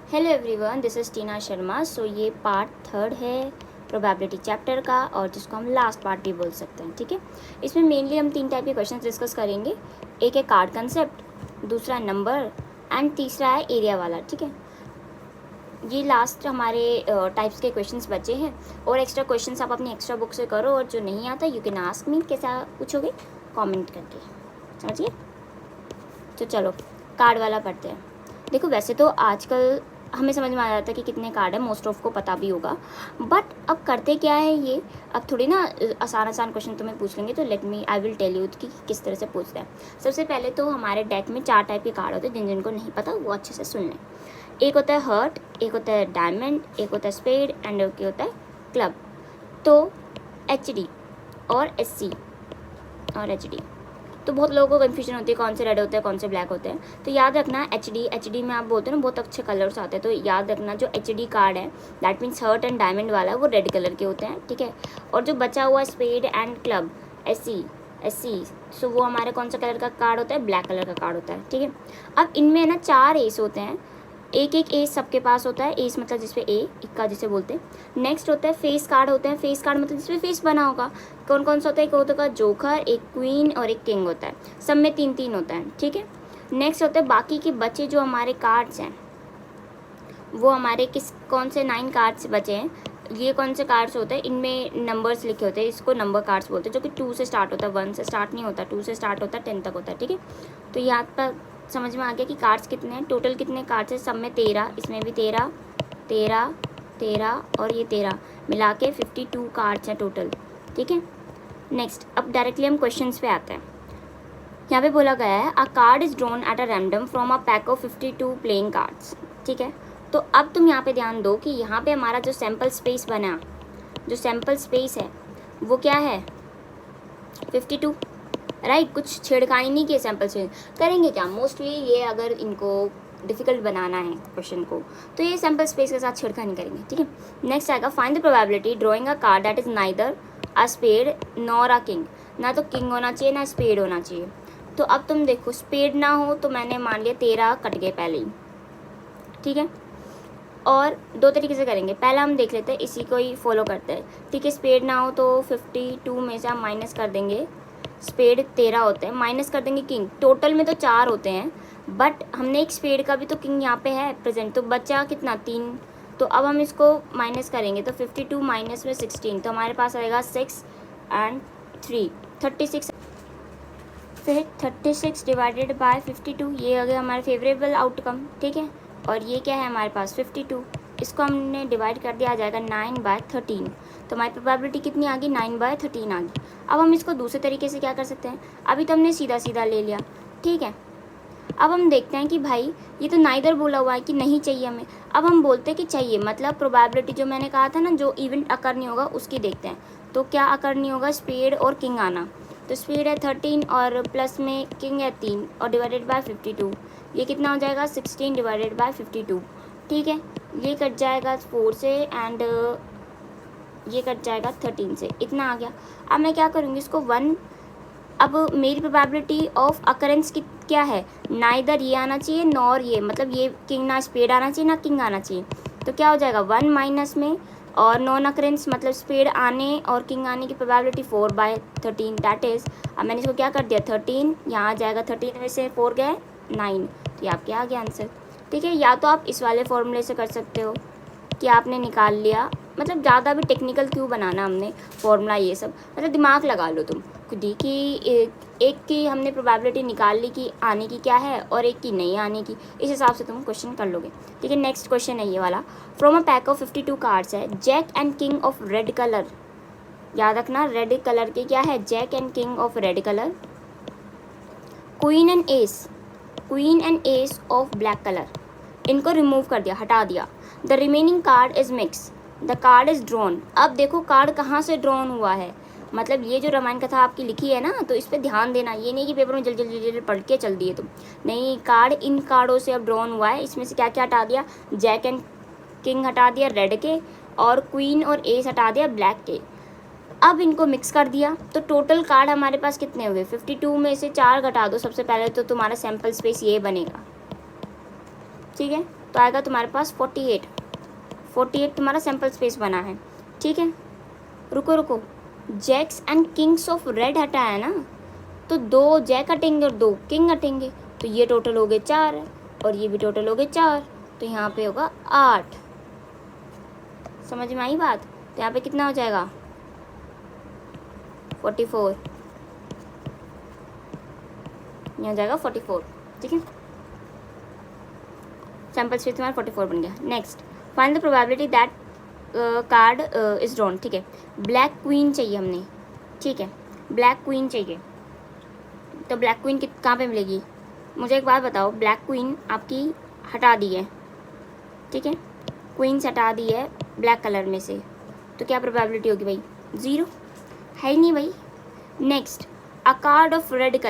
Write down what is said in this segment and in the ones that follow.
Hello everyone, this is टीना शर्मा। सो ये part 3 है probability chapter का, और जिसको हम लास्ट पार्ट भी बोल सकते हैं। ठीक है, इसमें मेनली हम 3 टाइप के क्वेश्चन डिस्कस करेंगे। एक है कार्ड कंसेप्ट, दूसरा नंबर, एंड तीसरा है एरिया वाला। ठीक है, ये लास्ट हमारे टाइप्स के क्वेश्चंस बचे हैं, और एक्स्ट्रा क्वेश्चंस आप अपनी एक्स्ट्रा बुक से करो, और जो नहीं आता यू कैन आस्क मी। कैसा पूछोगे? कमेंट करके, समझिए। तो चलो कार्ड वाला पढ़ते हैं। देखो, वैसे तो आजकल हमें समझ में आ जाता है कि कितने कार्ड है, मोस्ट ऑफ को पता भी होगा, बट अब करते क्या है ये, अब थोड़ी ना आसान आसान क्वेश्चन तुम्हें पूछ लेंगे। तो let me I will tell you कि किस तरह से पूछते हैं। सबसे पहले तो हमारे डेक में 4 टाइप के कार्ड होते हैं, जिनको नहीं पता वो अच्छे से सुन लें। एक होता है हर्ट, एक होता है डायमंड, एक होता है स्पेड, एंड एक होता है क्लब। तो HD और SC और HD, तो बहुत लोगों को कन्फ्यूजन होती है कौन से रेड होते हैं कौन से ब्लैक होते हैं। तो याद रखना HD में आप बोलते हो ना बहुत अच्छे कलर्स आते हैं, तो याद रखना जो HD कार्ड है that means heart and diamond वाला वो रेड कलर के होते हैं। ठीक है, और जो बचा हुआ स्पेड एंड क्लब SC सो वो हमारे कौन सा कलर का कार्ड होता है? ब्लैक कलर का कार्ड होता है। ठीक है, अब इनमें ना 4 एस होते हैं, एक एक एस सबके पास होता है। एस मतलब जिसपे इक्का जिसे बोलते हैं। नेक्स्ट होता है फेस कार्ड होते हैं। फेस कार्ड मतलब जिसपे फेस बना होगा। कौन कौन सा होता है? एक होता है जोकर, एक क्वीन और एक किंग होता है। सब में 3-3 होता है। ठीक है, नेक्स्ट होता है बाकी के बचे जो हमारे कार्ड्स हैं, वो हमारे कौन से 9 कार्ड्स बचे हैं। ये कौन से कार्ड्स होते हैं? इनमें नंबर्स लिखे होते हैं, इसको नंबर कार्ड्स बोलते हैं, जो कि 2 से स्टार्ट होता है, 1 से स्टार्ट नहीं होता, 2 से स्टार्ट होता है, 10 तक होता है। ठीक है, तो यहाँ पर समझ में आ गया कि कार्ड्स कितने हैं। टोटल कितने कार्ड्स हैं? सब में 13, इसमें भी 13 13 13 और ये 13 मिला के 52 कार्ड्स हैं टोटल। ठीक है, नेक्स्ट अब डायरेक्टली हम क्वेश्चंस पे आते हैं। यहाँ पे बोला गया है अ card is drawn at a random from a pack of 52 playing cards. ठीक है, तो अब तुम यहाँ पे ध्यान दो कि यहाँ पे हमारा जो सैम्पल स्पेस बना, जो सैम्पल स्पेस है वो क्या है? 52। राइट, कुछ छेड़खानी नहीं की सैम्पल स्पेस। करेंगे क्या मोस्टली ये, अगर इनको डिफिकल्ट बनाना है क्वेश्चन को, तो ये सैम्पल स्पेस के साथ छेड़खानी करेंगे। ठीक है, नेक्स्ट आएगा find the probability drawing a card that is neither a spade nor a king. ना तो किंग होना चाहिए ना स्पेड होना चाहिए। तो अब तुम देखो, स्पेड ना हो तो मैंने मान लिया 13 कट गए पहले ही। ठीक है, और 2 तरीके से करेंगे। पहला हम देख लेते हैं, इसी को ही फॉलो करते हैं। ठीक है, स्पेड ना हो तो 52 में से हम माइनस कर देंगे, स्पेड 13 होते हैं, माइनस कर देंगे किंग। टोटल में तो 4 होते हैं, बट हमने एक स्पेड का भी तो किंग यहाँ पे है प्रेजेंट, तो बचा कितना? 3। तो अब हम इसको माइनस करेंगे, तो 52 माइनस में 16, तो हमारे पास आएगा 6 एंड 3 36। फिर 36 डिवाइडेड बाय 52, ये आ गया हमारा फेवरेबल आउटकम। ठीक है, और ये क्या है हमारे पास? 52। इसको हमने डिवाइड कर दिया, आ जाएगा 9/13। तो हमारी प्रोबेबिलिटी कितनी आ गई? 9/13 आ गई। अब हम इसको दूसरे तरीके से क्या कर सकते हैं? अभी तो हमने सीधा सीधा ले लिया। ठीक है, अब हम देखते हैं कि भाई ये तो नाइदर बोला हुआ है कि नहीं चाहिए हमें। अब हम बोलते हैं कि चाहिए, मतलब प्रोबेबिलिटी जो मैंने कहा था ना, जो इवेंट अकर नहीं होगा उसकी देखते हैं। तो क्या अकर नहीं होगा? स्पेड और किंग आना। तो स्पेड है 13 और प्लस में किंग है 3 और डिवाइडेड बाय 52, ये कितना हो जाएगा? 16 डिवाइडेड बाय 52। ठीक है, ये कट जाएगा 4 से एंड ये कट जाएगा 13 से, इतना आ गया। अब मैं क्या करूँगी इसको 1। अब मेरी प्रोबेबिलिटी ऑफ अकरेंस की क्या है? नाइदर ये आना चाहिए नॉर ये, मतलब ये किंग ना स्पेड आना चाहिए ना किंग आना चाहिए। तो क्या हो जाएगा 1 माइनस में, और नॉन अकरेंस मतलब स्पेड आने और किंग आने की प्रोबेबिलिटी 4/13 दैट इज़। अब मैंने इसको क्या कर दिया 13, यहाँ आ जाएगा 13 में से 4 गए 9, तो ये आपके आ गया आंसर। ठीक है, या तो आप इस वाले फॉर्मूले से कर सकते हो कि आपने निकाल लिया, मतलब ज़्यादा भी टेक्निकल क्यों बनाना हमने फॉर्मूला ये सब, मतलब दिमाग लगा लो तुम खुद ही कि एक की हमने प्रोबेबिलिटी निकाल ली कि आने की क्या है और एक की नहीं आने की, इस हिसाब से तुम क्वेश्चन कर लोगे। ठीक है, नेक्स्ट क्वेश्चन है ये वाला। From a pack of 52 cards है, jack and king of red colour. याद रखना रेड कलर के क्या है? Jack and king of red colour, queen and ace of black colour. इनको रिमूव कर दिया, हटा दिया। The remaining card is mix, the card is drawn. अब देखो कार्ड कहाँ से ड्रॉन हुआ है, मतलब ये जो रामायण कथा आपकी लिखी है ना, तो इस पर ध्यान देना। ये नहीं कि पेपर में जल्दी जल्दी जल्दी पढ़ के चल दिए तुम, नहीं, कार्ड इन कार्डों से अब ड्रॉन हुआ है। इसमें से क्या क्या हटा दिया? जैक एंड किंग हटा दिया रेड के, और क्वीन और एस हटा दिया ब्लैक के। अब इनको मिक्स कर दिया, तो टोटल कार्ड हमारे पास कितने हुए? 52 में से 4 घटा दो सबसे पहले, तो तुम्हारा सैम्पल स्पेस ये बनेगा। ठीक है, तो आएगा तुम्हारे पास 48 तुम्हारा सैम्पल स्पेस बना है, ठीक है। रुको, jacks and kings of red हटाया ना, तो 2 जैक हटेंगे और 2 किंग हटेंगे, तो ये टोटल हो गए 4 और ये भी टोटल हो गए 4, तो यहाँ पे होगा 8। समझ में आई बात? तो यहाँ पे कितना हो जाएगा 44, यहाँ हो जाएगा 44, ठीक है। सैम्पल स्पेस तुम्हारा 44 बन गया। Next, find the probability that card is drawn, ठीक है। ब्लैक क्वीन चाहिए हमने, ठीक है, ब्लैक क्वीन चाहिए। तो ब्लैक क्वीन कहाँ पे मिलेगी? मुझे एक बात बताओ, ब्लैक क्वीन आपकी हटा दी है, ठीक है, क्वीन्स हटा दी है ब्लैक कलर में से, तो क्या प्रोबेबिलिटी होगी भाई? 0 है ही नहीं भाई। Next, a card of red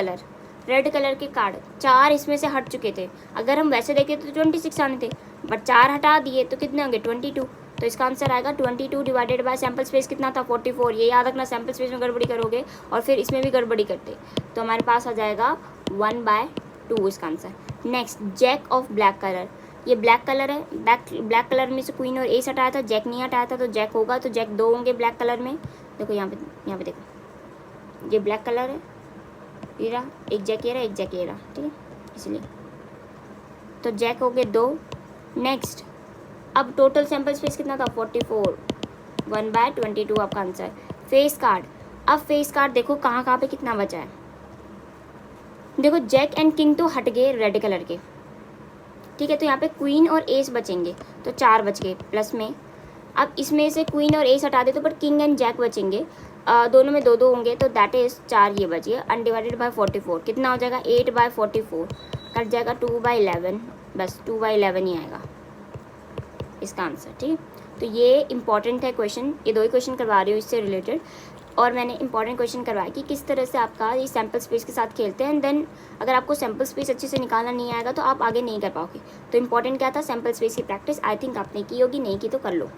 colour के कार्ड 4 इसमें से हट चुके थे। अगर हम वैसे देखें तो 26 आने थे, बट 4 हटा दिए तो कितने होंगे 22। तो इसका आंसर आएगा 22 डिवाइडेड बाय सैम्पल स्पेस कितना था 44। ये याद रखना, सैम्पल स्पेस में गड़बड़ी करोगे और फिर इसमें भी गड़बड़ी करते तो हमारे पास आ जाएगा 1/2 इसका answer. Next, jack of black colour, ये ब्लैक कलर है, ब्लैक कलर में से क्वीन और एस हटाया था, जैक नहीं हटाया था, तो जैक होगा, तो जैक 2 होंगे ब्लैक कलर में। देखो यहाँ पे देखो, ये ब्लैक कलर है, ये रहा, एक जैक ये रहा, एक जैक ये रहा, ठीक है, इसलिए तो जैक हो गए 2। नेक्स्ट, अब टोटल सैम्पल स्पेस कितना था 44, 1/22 आपका आंसर। फेस कार्ड, अब फेस कार्ड देखो कहाँ पे कितना बचा है। देखो जैक एंड किंग तो हट गए रेड कलर के, ठीक है, तो यहाँ पे क्वीन और एस बचेंगे, तो 4 बच गए प्लस में। अब इसमें से क्वीन और एस हटा दे तो बट किंग एंड जैक बचेंगे, दोनों में 2-2 होंगे, तो दैट इज़ 4 ये बच गया। अनडिवाइडेड बाय 44 कितना हो जाएगा 8/44, कट जाएगा 2/11, बस 2/11 ही आएगा इसका आंसर, ठीक है। तो ये इंपॉर्टेंट है क्वेश्चन, ये 2 ही क्वेश्चन करवा रही हूँ इससे रिलेटेड, और मैंने इंपॉर्टेंट क्वेश्चन करवाया कि किस तरह से आपका ये सैम्पल स्पेस के साथ खेलते हैं। एंड देन अगर आपको सैम्पल स्पेस अच्छे से निकालना नहीं आएगा तो आप आगे नहीं कर पाओगे। तो इंपॉर्टेंट क्या था, सैम्पल स्पेस की प्रैक्टिस। आई थिंक आपने की होगी, नहीं की तो कर लो।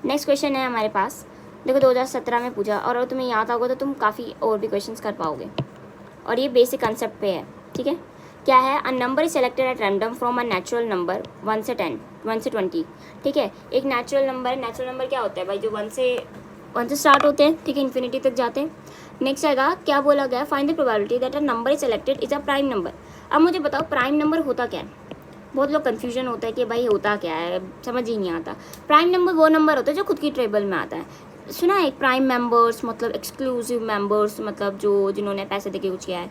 नेक्स्ट क्वेश्चन है हमारे पास, देखो 2017 में पूछा, और अगर तुम्हें याद होगा तो तुम काफ़ी और भी क्वेश्चन कर पाओगे, और ये बेसिक कंसेप्ट पे है, ठीक है। क्या है, a number is selected at random from a natural number 1 से 20, ठीक है। एक नेचुरल नंबर क्या होता है भाई, जो 1 से स्टार्ट होते हैं, ठीक है, इन्फिनिटी तक जाते हैं। नेक्स्ट आएगा, क्या बोला गया, find the probability that a number is selected is a prime number. अब मुझे बताओ प्राइम नंबर होता क्या है? बहुत लोग कन्फ्यूजन होता है कि भाई होता क्या है, समझ ही नहीं आता। प्राइम नंबर वो नंबर होता है जो खुद की टेबल में आता है। सुना है प्राइम मेंबर्स मतलब एक्सक्लूसिव मेंबर्स, मतलब जिन्होंने पैसे देके कुछ किया है,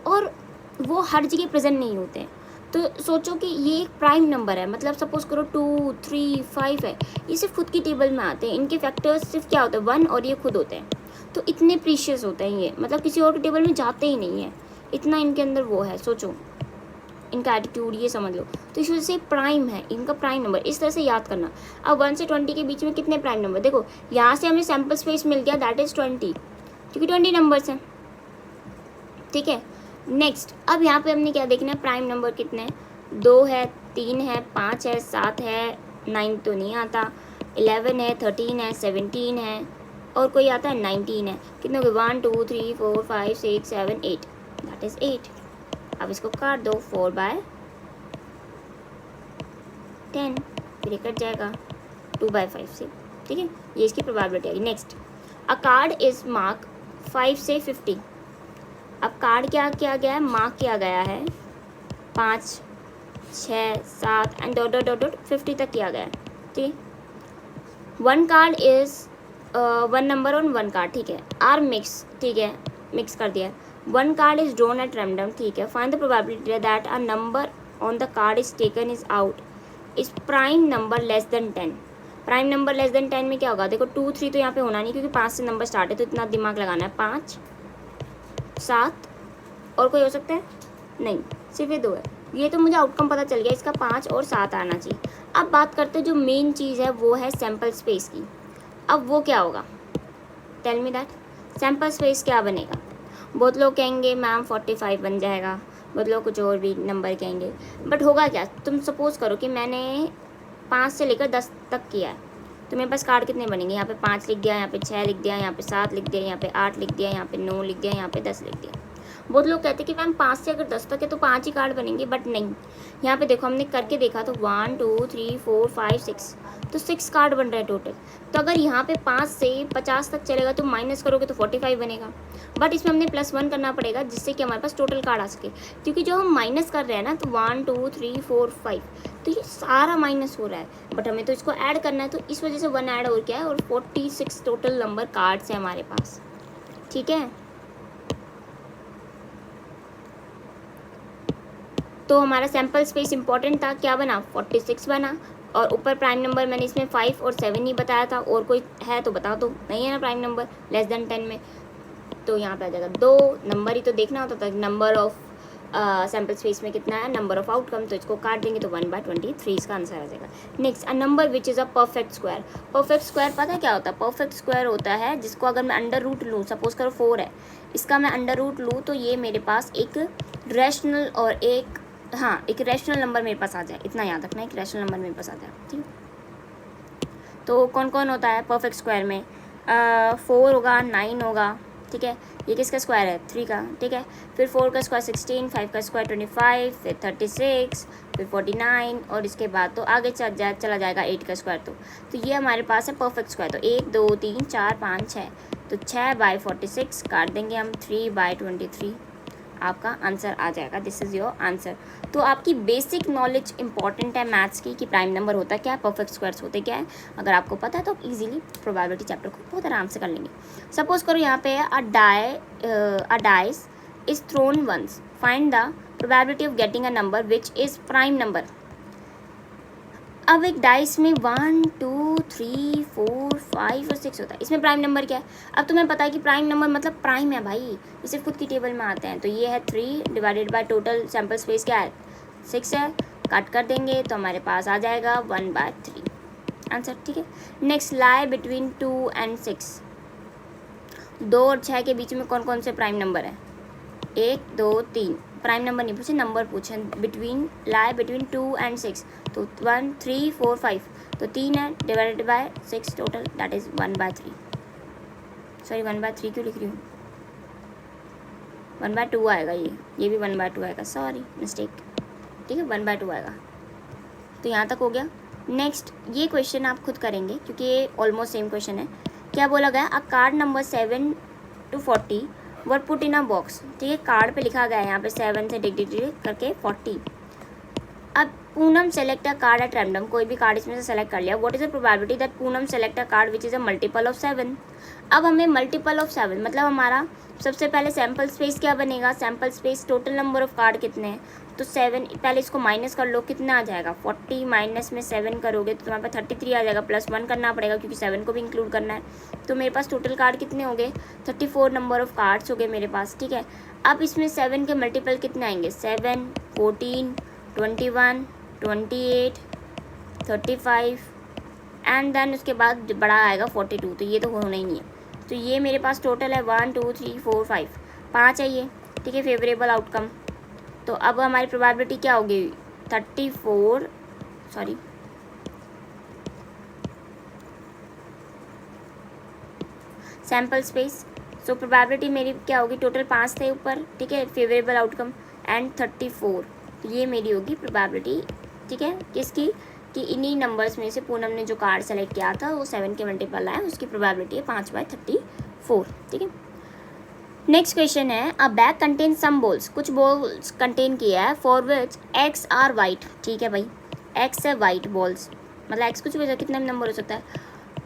और वो हर जगह प्रेजेंट नहीं होते हैं। तो सोचो कि ये एक प्राइम नंबर है, मतलब सपोज करो 2, 3, 5 है, ये सिर्फ खुद की टेबल में आते हैं। इनके फैक्टर्स सिर्फ क्या होते हैं 1 और ये खुद होते हैं, तो इतने प्रीशियस होते हैं ये, मतलब किसी और की टेबल में जाते ही नहीं है, इतना इनके अंदर वो है। सोचो इनका एटीट्यूड, ये समझ लो। तो इस वजह से प्राइम है, इनका प्राइम नंबर, इस तरह से याद करना। अब 1 से 20 के बीच में कितने प्राइम नंबर, देखो यहाँ से हमें सैम्पल स्पेस मिल गया, दैट इज़ 20, क्योंकि 20 नंबर्स हैं, ठीक है। नेक्स्ट, अब यहाँ पे हमने क्या देखना है, प्राइम नंबर कितने हैं, 2 है, 3 है, 5 है, 7 है, 9 तो नहीं आता, 11 है, 13 है, 17 है, और कोई आता है 19 है। कितने हो गए 1, 2, 3, 4, 5, 6, 7, 8, दैट इज़ 8। अब इसको काट दो 4/10, फिर ये कट जाएगा 2/5 से, ठीक है, ये इसकी प्रोबेबिलिटी आएगी। Next, a card is mark 5 से 50। अब कार्ड क्या किया गया है, मार्क किया गया है 5, 6, 7 एंड डॉट 50 तक किया गया है, ठीक है। 1 card is 1 number on 1 card, ठीक है, आर मिक्स, ठीक है, मिक्स कर दिया। 1 card is drawn at random, ठीक है। Find the probability that a number on the card is taken is out is prime number less than 10। Prime number less than 10 में क्या होगा, देखो 2, 3 तो यहाँ पे होना नहीं, क्योंकि 5 से नंबर स्टार्ट है, तो इतना दिमाग लगाना है। 5, 7 और कोई हो सकता है नहीं, सिर्फ ये 2 है। ये तो मुझे आउटकम पता चल गया, इसका 5 और 7 आना चाहिए। अब बात करते हैं जो मेन चीज़ है वो है सैम्पल स्पेस की। अब वो क्या होगा, tell me that, sample space क्या बनेगा। बहुत लोग कहेंगे मैम 45 बन जाएगा, बहुत लोग कुछ और भी नंबर कहेंगे, बट होगा क्या, तुम सपोज़ करो कि मैंने 5 से लेकर 10 तक किया है, तो मेरे पास कार्ड कितने बनेंगे, यहाँ पे 5 लिख दिया, यहाँ पे 6 लिख दिया, यहाँ पे 7 लिख दिया, यहाँ पे 8 लिख दिया, यहाँ पे 9 लिख दिया, यहाँ पे 10 लिख दिया। बहुत लोग कहते हैं कि मैम 5 से अगर 10 तक है तो 5 ही कार्ड बनेंगे, बट नहीं, यहाँ पे देखो हमने करके देखा तो 1 2 3 4 5 6, तो 6 कार्ड बन रहा है टोटल। तो अगर यहाँ पे 5 से 50 तक चलेगा तो माइनस करोगे तो 45 बनेगा, बट इसमें हमने +1 करना पड़ेगा जिससे कि हमारे पास टोटल कार्ड आ सके, क्योंकि जो हम माइनस कर रहे हैं ना, तो 1 2 3 4 5, तो ये सारा माइनस हो रहा है, बट हमें तो इसको ऐड करना है, तो इस वजह से 1 ऐड हो गया है और 46 टोटल नंबर कार्ड्स है हमारे पास। ठीक है, तो हमारा सैम्पल स्पेस इंपॉर्टेंट था, क्या बना 46 बना, और ऊपर प्राइम नंबर मैंने इसमें 5 और 7 ही बताया था, और कोई है तो बता दो, नहीं है ना प्राइम नंबर <10 में, तो यहाँ पे आ जाएगा 2 नंबर ही तो देखना होता था, नंबर ऑफ सैम्पल स्पेस में कितना है, नंबर ऑफ आउटकम, तो इसको काट देंगे तो 1/23 इसका आंसर आ जाएगा। Next, a number which is a perfect square. Perfect square पता है क्या होता है? परफेक्ट स्क्वायर होता है जिसको अगर मैं अंडर रूट लूँ, सपोज करो 4 है, इसका मैं अंडर रूट लूँ तो ये मेरे पास एक रैशनल और एक एक रैशनल नंबर मेरे पास आ जाए, इतना याद रखना है, एक रैशनल नंबर मेरे पास आ जाए। ठीक, तो कौन कौन होता है परफेक्ट स्क्वायर में? 4 होगा, 9 होगा, ठीक है, ये किसका स्क्वायर है? 3 का, ठीक है, फिर 4 का स्क्वायर 16, 5 का स्क्वायर 25, फिर 36, फिर 49, और इसके बाद तो आगे चला जाएगा 8 का स्क्वायर। तो ये हमारे पास है परफेक्ट स्क्वायर। तो 1 2 3 4 5 6, तो 6/46 काट देंगे हम, 3/23 आपका आंसर आ जाएगा। This is your answer. तो आपकी बेसिक नॉलेज इंपॉर्टेंट है मैथ्स की कि प्राइम नंबर होता क्या है, परफेक्ट स्क्वायर्स होते क्या है। अगर आपको पता है तो आप इजीली प्रोबेबिलिटी चैप्टर को बहुत आराम से कर लेंगे। सपोज करो यहाँ पे a dice is thrown once, find the probability of getting a number which is prime number. अब एक डाइस में 1 2 3 4 5 और 6 होता है, इसमें प्राइम नंबर क्या है? अब तुम्हें पता है कि प्राइम नंबर मतलब प्राइम है भाई, इसे खुद की टेबल में आते हैं। तो ये है 3 divided by total sample space क्या है? 6 है, काट कर देंगे तो हमारे पास आ जाएगा 1/3 आंसर। ठीक है, नेक्स्ट, लाई बिटवीन 2 and 6। 2 और 6 के बीच में कौन कौन से प्राइम नंबर है? 1 2 3, प्राइम नंबर नहीं पूछे, नंबर पूछे। लाई बिटवीन 2 and 6, तो 1 3 4 5, तो 3 है, divided by 6 total, that is 1/3। Sorry 1/3 क्यों लिख रही हूँ, 1/2 आएगा, ये भी 1/2 आएगा, सॉरी मिस्टेक। ठीक है, 1/2 आएगा। तो यहाँ तक हो गया। नेक्स्ट, ये क्वेश्चन आप खुद करेंगे क्योंकि ये ऑलमोस्ट सेम क्वेश्चन है। क्या बोला गया? अ card number 7 to 40 were put in a box. ठीक है, कार्ड पे लिखा गया है यहाँ पे 7 से डिग्री करके 40। अब Poonam select a card at random, कोई भी कार्ड इसमें से सेलेक्ट कर लिया। What is the probability that Poonam select a card which is a multiple of 7। अब हमें मल्टीपल ऑफ 7 मतलब हमारा सबसे पहले सैम्पल स्पेस क्या बनेगा? Sample space total number of card कितने हैं, तो 7, पहले इसको माइनस कर लो, कितना आ जाएगा? 40 माइनस में 7 करोगे तो तुम्हारे पास 33 आ जाएगा, +1 करना पड़ेगा क्योंकि 7 को भी इंक्लूड करना है। तो मेरे पास टोटल कार्ड कितने हो गए? 34 नंबर ऑफ कार्ड्स हो गए मेरे पास। ठीक है, अब इसमें 7 के मल्टीपल कितने आएंगे? 7 14 21 28 35 एंड देन उसके बाद बड़ा आएगा 42, तो ये तो होना ही नहीं है। तो ये मेरे पास टोटल है 1 2 3 4 5, 5 है ये। ठीक है, फेवरेबल आउटकम। तो अब हमारी प्रोबेबिलिटी क्या होगी? 34 sorry sample space. So probability मेरी क्या होगी? टोटल 5 थे ऊपर, ठीक है, फेवरेबल आउटकम एंड 34, तो ये मेरी होगी प्रोबेबिलिटी। ठीक है, किसकी? कि इन्हीं नंबर्स में से पूनम ने जो कार्ड सेलेक्ट किया था वो 7 के मल्टीपल आया, उसकी प्रोबेबिलिटी है 5/34। ठीक है, नेक्स्ट क्वेश्चन है, a bag contain some balls, कुछ बॉल्स कंटेन किया है, for which X are white. ठीक है भाई, एक्स है वाइट बॉल्स, मतलब एक्स कुछ भी कितना भी नंबर हो सकता है।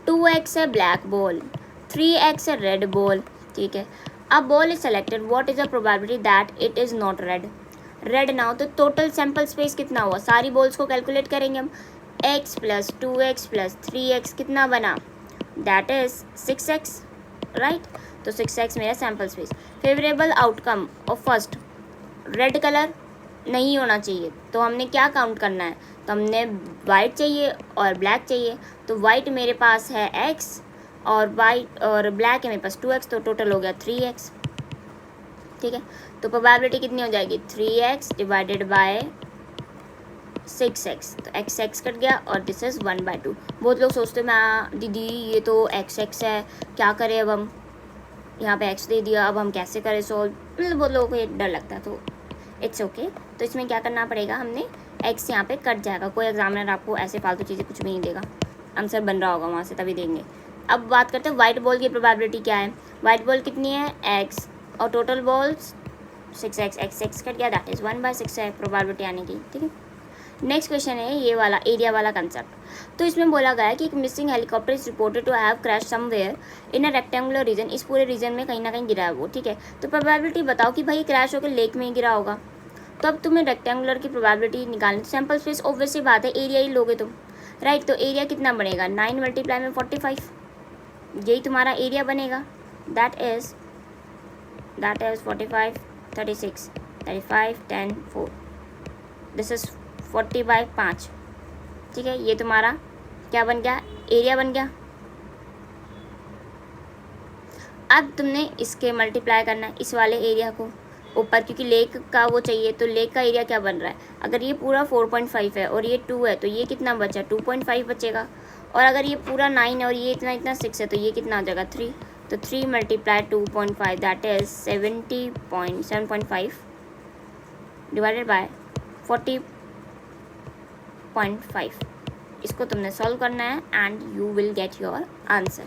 2x है ब्लैक बॉल, 3x है रेड बॉल। ठीक है, अब ball is selected, what is the probability that it is not red. Red ना हो तो टोटल सैम्पल स्पेस कितना हुआ? सारी बॉल्स को कैलकुलेट करेंगे हम। x + 2x + 3x कितना बना? That is 6x, right. तो 6x मेरा sample space. Favourable outcome of first, red colour नहीं होना चाहिए, तो हमने क्या काउंट करना है? तो हमने वाइट चाहिए और ब्लैक चाहिए, तो वाइट मेरे पास है x और वाइट और ब्लैक है मेरे पास 2x, तो टोटल हो गया 3x। ठीक है, तो प्रोबेबिलिटी कितनी हो जाएगी? 3x डिवाइडेड बाय 6x, तो x कट गया और दिस इज़ 1/2। बहुत लोग सोचते हैं मैं दीदी ये तो x है, क्या करें अब हम, यहाँ पे x दे दिया, अब हम कैसे करें सॉल्व? मतलब बहुत लोगों को ये डर लगता है, तो इट्स ओके। तो इसमें क्या करना पड़ेगा, हमने एक्स यहाँ पे कट जाएगा, कोई एग्जामिनर आपको ऐसे फालतू चीज़ें कुछ भी नहीं देगा, आंसर बन रहा होगा वहाँ से तभी देंगे। अब बात करते हैं वाइट बॉल की प्रोबेबिलिटी क्या है। वाइट बॉल कितनी है, एक्स, और total balls 6x, x cut गया, दैट इज़ 1/6 है प्रोबेबिलिटी आने की, ठीक है। नेक्स्ट क्वेश्चन है ये वाला, एरिया वाला कंसेप्ट। तो इसमें बोला गया है कि एक missing helicopter is reported to have crash somewhere in a rectangular region, इस पूरे रीजन में कहीं ना कहीं गिरा है वो, ठीक है। तो प्रोबेबिलिटी बताओ कि भाई क्रैश होकर लेक में ही गिरा होगा, तो अब तुम्हें रेक्टेंगुलर की प्रोबेबिलिटी निकालनी। सैम्पल स्पेस ऑब्वियसली बात है, एरिया ही लोगे तुम, राइट। तो एरिया कितना बनेगा, 9 मल्टीप्लाई में 45, यही तुम्हारा एरिया बनेगा। दैट इज़ 45, 36, 35, 10, 4, दिस इज़ 40/5, ठीक है। ये तुम्हारा क्या बन गया, एरिया बन गया। अब तुमने इसके मल्टीप्लाई करना है इस वाले एरिया को ऊपर, क्योंकि लेक का वो चाहिए, तो लेक का एरिया क्या बन रहा है, अगर ये पूरा 4.5 है और ये 2 है तो ये कितना बचा, 2.5 बचेगा। और अगर ये पूरा 9 है और ये इतना 6 है तो ये कितना हो जाएगा, 3। तो 3 multiply 2.5 that is 7.5 divided by 40.5। इसको तुमने सॉल्व करना है and you will get your answer.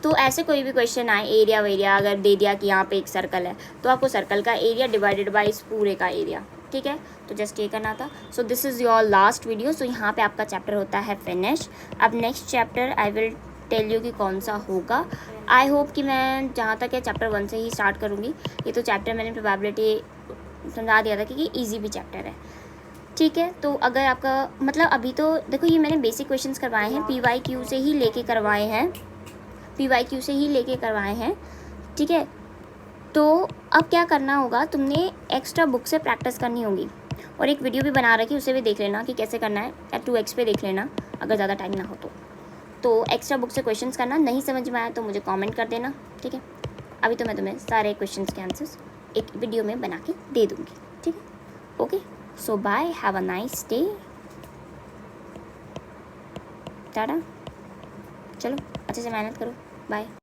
तो ऐसे कोई भी क्वेश्चन आए, एरिया वेरिया अगर दे दिया कि यहाँ पे एक सर्कल है, तो आपको सर्कल का एरिया डिवाइडेड बाय इस पूरे का एरिया, ठीक है। तो जस्ट ये करना था। So this is your last video. So यहाँ पे आपका चैप्टर होता है फिनिश। अब next chapter I will tell you कि कौन सा होगा। आई होप कि मैं जहाँ तक है चैप्टर 1 से ही स्टार्ट करूँगी। ये तो चैप्टर मैंने प्रोबेबिलिटी समझा दिया था क्योंकि ईजी भी चैप्टर है, ठीक है। तो अगर आपका मतलब अभी तो देखो ये मैंने बेसिक क्वेश्चंस करवाए हैं, PYQ से ही लेके करवाए हैं, PYQ से ही लेके करवाए हैं, ठीक है। तो अब क्या करना होगा, तुमने एक्स्ट्रा बुक से प्रैक्टिस करनी होगी, और एक वीडियो भी बना रखी, उसे भी देख लेना कि कैसे करना है, या 2x पे देख लेना अगर ज़्यादा टाइम ना हो तो एक्स्ट्रा बुक से क्वेश्चंस करना। नहीं समझ में आया तो मुझे कमेंट कर देना, ठीक है। अभी तो मैं तुम्हें सारे क्वेश्चंस के आंसर्स एक वीडियो में बना के दे दूँगी, ठीक है। Okay, so bye, have a nice day, tata. चलो अच्छे से मेहनत करो, बाय।